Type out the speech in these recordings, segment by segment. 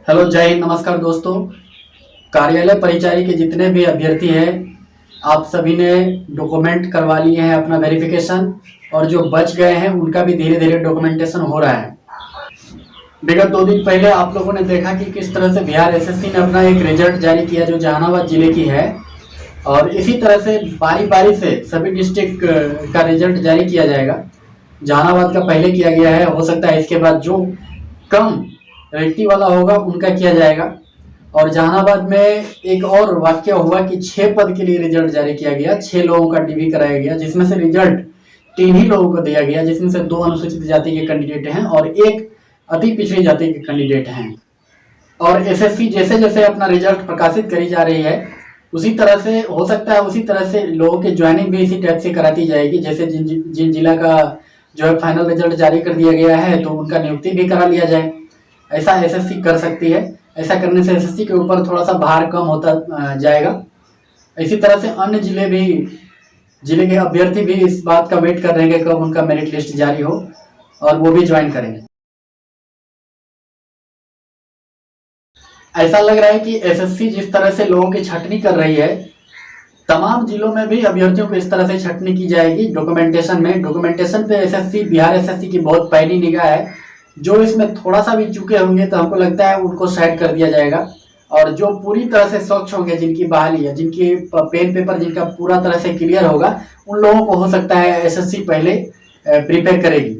Hello, जय हिंद, नमस्कार दोस्तों। कार्यालय परिचारी के जितने भी अभ्यर्थी हैं, आप सभी ने डॉक्यूमेंट करवा लिए हैं अपना वेरिफिकेशन, और जो बच गए हैं उनका भी धीरे धीरे डॉक्यूमेंटेशन हो रहा है। विगत 2 दिन पहले आप लोगों ने देखा कि किस तरह से बिहार एसएससी ने अपना एक रिजल्ट जारी किया जो जहानाबाद जिले की है, और इसी तरह से बारी बारी से सभी डिस्ट्रिक्ट का रिजल्ट जारी किया जाएगा। जहानाबाद का पहले किया गया है, हो सकता है इसके बाद जो कम रेटिंग वाला होगा उनका किया जाएगा। और जहानाबाद में एक और वाक्य हुआ कि 6 पद के लिए रिजल्ट जारी किया गया, 6 लोगों का डीवी कराया गया, जिसमें से रिजल्ट 3 ही लोगों को दिया गया, जिसमें से 2 अनुसूचित जाति के कैंडिडेट हैं और 1 अति पिछड़ी जाति के कैंडिडेट हैं। और एसएससी जैसे जैसे अपना रिजल्ट प्रकाशित करी जा रही है, उसी तरह से हो सकता है उसी तरह से लोगों की ज्वाइनिंग भी इसी टाइप से कराती जाएगी। जैसे जिन जिला का जो है फाइनल रिजल्ट जारी कर दिया गया है तो उनका नियुक्ति भी करा लिया जाए, ऐसा एसएससी कर सकती है। ऐसा करने से एसएससी के ऊपर थोड़ा सा भार कम होता जाएगा। इसी तरह से अन्य जिले के अभ्यर्थी भी इस बात का वेट कर रहे हैं कि कब उनका मेरिट लिस्ट जारी हो और वो भी ज्वाइन करेंगे। ऐसा लग रहा है कि एसएससी जिस तरह से लोगों की छटनी कर रही है, तमाम जिलों में भी अभ्यर्थियों को इस तरह से छटनी की जाएगी डॉक्यूमेंटेशन पे एसएससी, बिहार एसएससी की बहुत पैनी निगाह है। जो इसमें थोड़ा सा भी चूके होंगे तो हमको लगता है उनको साइड कर दिया जाएगा, और जो पूरी तरह से स्वच्छ होंगे, जिनकी बहाली है, जिनकी पेन पेपर जिनका पूरा तरह से क्लियर होगा, उन लोगों को हो सकता है एसएससी पहले प्रिपेयर करेगी।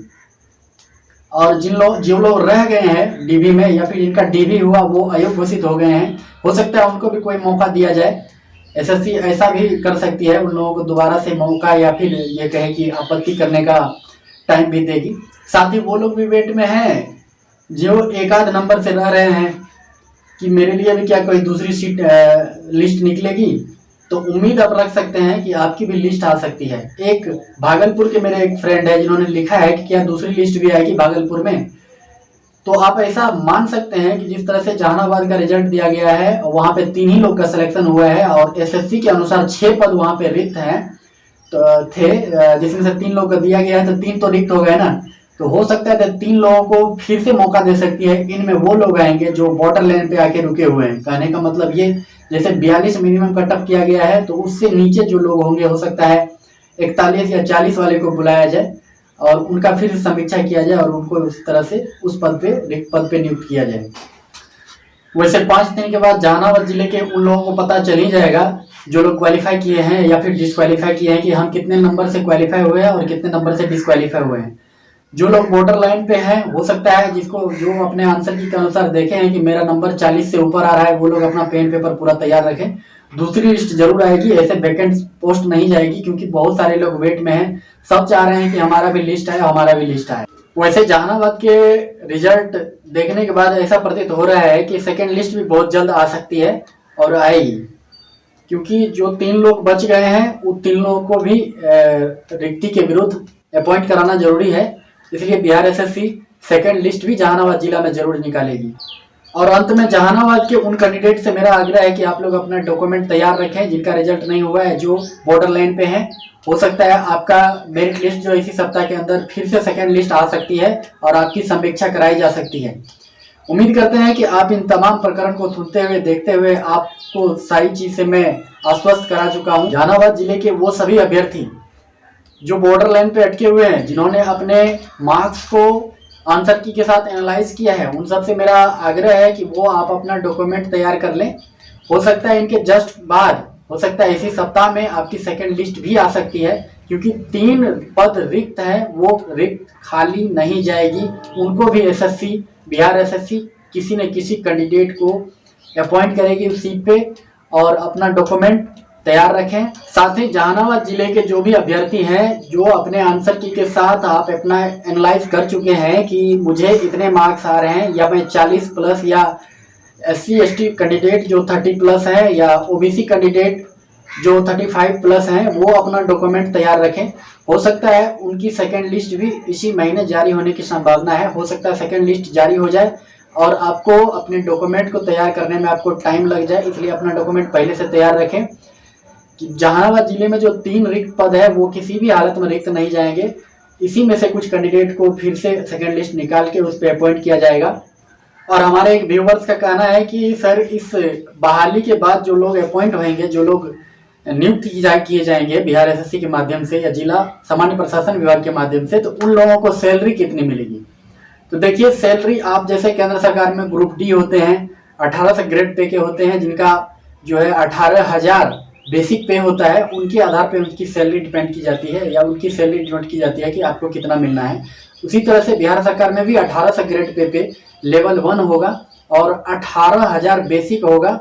और जो लोग रह गए हैं डीबी में या फिर जिनका डीबी हुआ वो अयोग्य घोषित हो गए हैं, हो सकता है उनको भी कोई मौका दिया जाए। एसएससी ऐसा भी कर सकती है, उन लोगों को दोबारा से मौका या फिर ये कहे कि आपत्ति करने का टाइम भी देगी। साथ ही वो लोग भी वेट में हैं जो एक आध नंबर से रह रहे हैं कि मेरे लिए भी क्या कोई दूसरी लिस्ट निकलेगी, तो उम्मीद आप रख सकते हैं कि आपकी भी लिस्ट आ सकती है। एक भागलपुर के मेरे एक फ्रेंड है जिन्होंने लिखा है कि क्या दूसरी लिस्ट भी आएगी भागलपुर में। तो आप ऐसा मान सकते हैं कि जिस तरह से जहानाबाद का रिजल्ट दिया गया है, वहां पे 3 ही लोग का सिलेक्शन हुआ है और एसएससी के अनुसार 6 पद वहां पे रिक्त हैं थे, जिसमें से 3 लोग का दिया गया है, तो 3 तो रिक्त हो गए ना। तो हो सकता है कि 3 लोगों को फिर से मौका दे सकती है। इनमें वो लोग आएंगे जो बॉर्डर लाइन पे आके रुके हुए हैं। कहने का मतलब ये, जैसे 42 मिनिमम कट ऑफ किया गया है, तो उससे नीचे जो लोग होंगे, हो सकता है 41 या 40 वाले को बुलाया जाए और उनका फिर समीक्षा किया जाए और उनको उस तरह से उस रिक्त पद पे नियुक्त किया जाए। वैसे 5 दिन के बाद जहानाबाद जिले के उन लोगों को पता चल ही जाएगा जो लोग क्वालिफाई किए हैं या फिर डिस्क्वालीफाई किए हैं, कि हम कितने नंबर से क्वालिफाई हुए हैं और कितने नंबर से डिस्क्वालीफाई हुए हैं। जो लोग बॉर्डर लाइन पे हैं, हो सकता है जो अपने आंसर की के अनुसार देखे हैं कि मेरा नंबर 40 से ऊपर आ रहा है, वो लोग अपना पेन पेपर पूरा तैयार रखें। दूसरी लिस्ट जरूर आएगी, ऐसे वैकेंट पोस्ट नहीं जाएगी, क्योंकि बहुत सारे लोग वेट में हैं। सब चाह रहे हैं कि हमारा भी लिस्ट आए, हमारा भी लिस्ट आए। वैसे जहानाबाद के रिजल्ट देखने के बाद ऐसा प्रतीत हो रहा है कि सेकेंड लिस्ट भी बहुत जल्द आ सकती है और आएगी, क्योंकि जो 3 लोग बच गए हैं उन 3 लोगों को भी रिक्ति के विरुद्ध अपॉइंट कराना जरूरी है। इसलिए बिहार एसएससी सेकेंड लिस्ट भी जहानाबाद जिला में जरूर निकालेगी। और अंत में जहानाबाद के उन कैंडिडेट से मेरा आग्रह है कि आप लोग अपना डॉक्यूमेंट तैयार रखें जिनका रिजल्ट नहीं हुआ है, जो बॉर्डर लाइन पे हैं। हो सकता है आपका मेरिट लिस्ट जो इसी सप्ताह के अंदर फिर से सेकेंड लिस्ट आ सकती है और आपकी समीक्षा कराई जा सकती है। उम्मीद करते हैं कि आप इन तमाम प्रकरण को सुनते हुए, देखते हुए, आपको सारी चीज से मैं आश्वस्त करा चुका हूँ। जहानाबाद जिले के वो सभी अभ्यर्थी जो बॉर्डर लाइन पे अटके हुए हैं, जिन्होंने अपने मार्क्स को आंसर की के साथ एनालाइज किया है, उन सब से मेरा आग्रह है कि वो आप अपना डॉक्यूमेंट तैयार कर लें। हो सकता है इनके जस्ट बाद, हो सकता है इसी सप्ताह में आपकी सेकेंड लिस्ट भी आ सकती है, क्योंकि 3 पद रिक्त हैं, वो रिक्त खाली नहीं जाएगी। उनको भी एसएससी, बिहार एसएससी किसी न किसी कैंडिडेट को अपॉइंट करेगी उस सीट पे। और अपना डॉक्यूमेंट तैयार रखें। साथ ही जहानाबाद जिले के जो भी अभ्यर्थी हैं, जो अपने आंसर की के साथ आप अपना एनालाइज कर चुके हैं कि मुझे इतने मार्क्स आ रहे हैं, या मैं 40 प्लस, या SC ST कैंडिडेट जो 30 प्लस है, या OBC कैंडिडेट जो 35 प्लस हैं, वो अपना डॉक्यूमेंट तैयार रखें। हो सकता है उनकी सेकेंड लिस्ट भी इसी महीने जारी होने की संभावना है। हो सकता है सेकेंड लिस्ट जारी हो जाए और आपको अपने डॉक्यूमेंट को तैयार करने में आपको टाइम लग जाए, इसलिए अपना डॉक्यूमेंट पहले से तैयार रखें कि जहानाबाद जिले में जो 3 रिक्त पद है वो किसी भी हालत में रिक्त नहीं जाएंगे। इसी में से कुछ कैंडिडेट को फिर से सेकेंड लिस्ट निकाल के उस पर अपॉइंट किया जाएगा। और हमारे एक व्यूवर्स का कहना है कि सर इस बहाली के बाद जो लोग अपॉइंट होंगे, जो लोग नियुक्त किए जाएंगे बिहार एसएससी के माध्यम से या जिला सामान्य प्रशासन विभाग के माध्यम से, तो उन लोगों को सैलरी कितनी मिलेगी। तो देखिए सैलरी आप जैसे केंद्र सरकार में ग्रुप डी होते हैं 18 ग्रेड पे के होते हैं, जिनका जो है 18,000 बेसिक पे होता है, उनके आधार पे उनकी सैलरी डिपेंड की जाती है या उनकी सैलरी डिपेंड की जाती है कि आपको कितना मिलना है। उसी तरह से बिहार सरकार में भी 18 ग्रेड पे लेवल 1 होगा और 18,000 बेसिक होगा,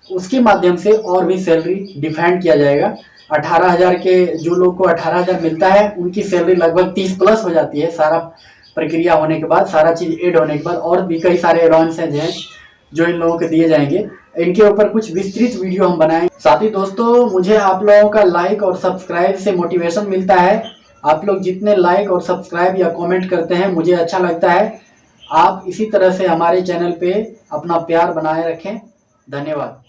उसके माध्यम से और भी सैलरी डिफाइन किया जाएगा। 18,000 के जो लोग को 18,000 मिलता है उनकी सैलरी लगभग 30 प्लस हो जाती है, सारा प्रक्रिया होने के बाद, सारा चीज ऐड होने के बाद। और भी कई सारे एडवांसेज हैं जो इन लोगों को दिए जाएंगे, इनके ऊपर कुछ विस्तृत वीडियो हम बनाएं। साथ ही दोस्तों मुझे आप लोगों का लाइक और सब्सक्राइब से मोटिवेशन मिलता है। आप लोग जितने लाइक और सब्सक्राइब या कमेंट करते हैं मुझे अच्छा लगता है। आप इसी तरह से हमारे चैनल पे अपना प्यार बनाए रखें। धन्यवाद।